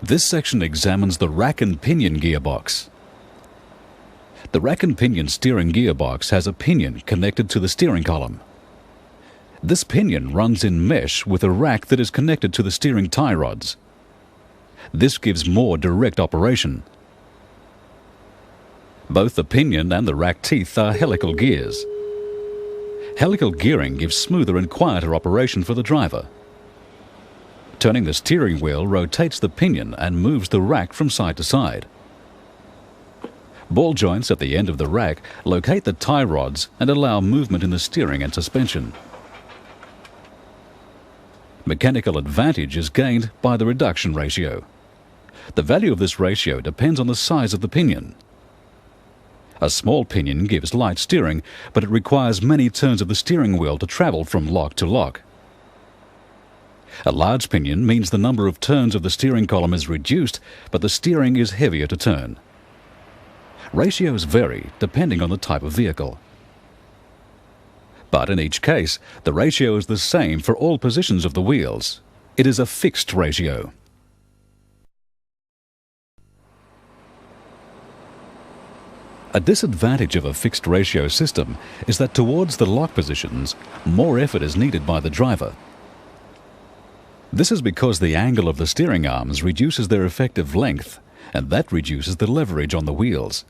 This section examines the rack and pinion gearbox. The rack and pinion steering gearbox has a pinion connected to the steering column. This pinion runs in mesh with a rack that is connected to the steering tie rods. This gives more direct operation. Both the pinion and the rack teeth are helical gears. Helical gearing gives smoother and quieter operation for the driver. Turning the steering wheel rotates the pinion and moves the rack from side to side. Ball joints at the end of the rack locate the tie rods and allow movement in the steering and suspension. Mechanical advantage is gained by the reduction ratio. The value of this ratio depends on the size of the pinion. A small pinion gives light steering, but it requires many turns of the steering wheel to travel from lock to lock. A large pinion means the number of turns of the steering column is reduced, but the steering is heavier to turn. Ratios vary depending on the type of vehicle. But in each case, the ratio is the same for all positions of the wheels. It is a fixed ratio. A disadvantage of a fixed ratio system is that towards the lock positions, more effort is needed by the driver. This is because the angle of the steering arms reduces their effective length, and that reduces the leverage on the wheels.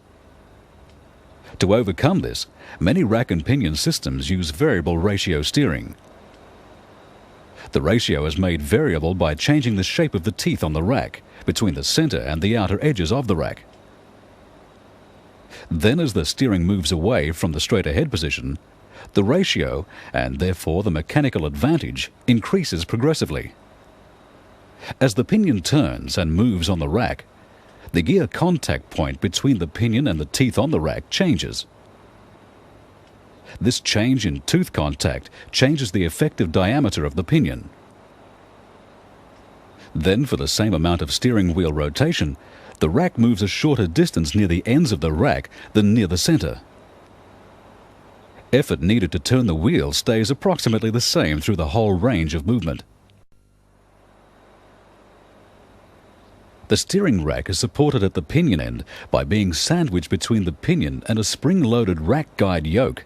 To overcome this, many rack and pinion systems use variable ratio steering. The ratio is made variable by changing the shape of the teeth on the rack, between the center and the outer edges of the rack. Then as the steering moves away from the straight ahead position, the ratio, and therefore the mechanical advantage, increases progressively. As the pinion turns and moves on the rack, the gear contact point between the pinion and the teeth on the rack changes. This change in tooth contact changes the effective diameter of the pinion. Then, for the same amount of steering wheel rotation, the rack moves a shorter distance near the ends of the rack than near the center. Effort needed to turn the wheel stays approximately the same through the whole range of movement. The steering rack is supported at the pinion end by being sandwiched between the pinion and a spring-loaded rack guide yoke.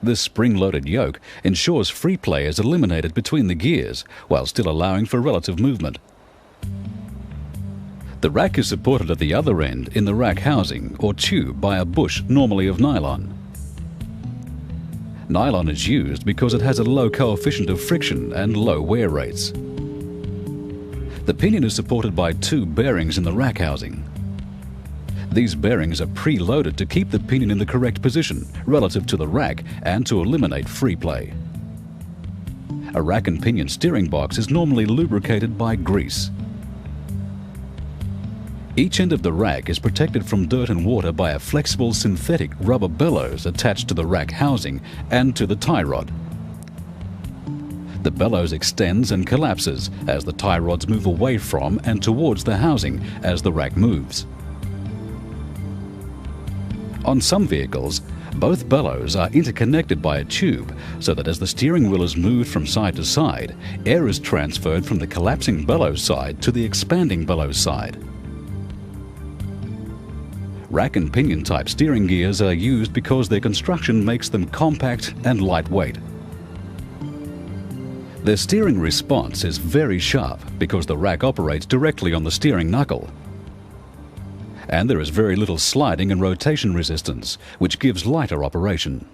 This spring-loaded yoke ensures free play is eliminated between the gears while still allowing for relative movement. The rack is supported at the other end in the rack housing or tube by a bush, normally of nylon. Nylon is used because it has a low coefficient of friction and low wear rates. The pinion is supported by two bearings in the rack housing. These bearings are pre-loaded to keep the pinion in the correct position relative to the rack and to eliminate free play. A rack and pinion steering box is normally lubricated by grease. Each end of the rack is protected from dirt and water by a flexible synthetic rubber bellows attached to the rack housing and to the tie rod. The bellows extends and collapses as the tie rods move away from and towards the housing as the rack moves. On some vehicles, both bellows are interconnected by a tube so that as the steering wheel is moved from side to side, air is transferred from the collapsing bellows side to the expanding bellows side. Rack and pinion type steering gears are used because their construction makes them compact and lightweight. Their steering response is very sharp because the rack operates directly on the steering knuckle. And there is very little sliding and rotation resistance, which gives lighter operation.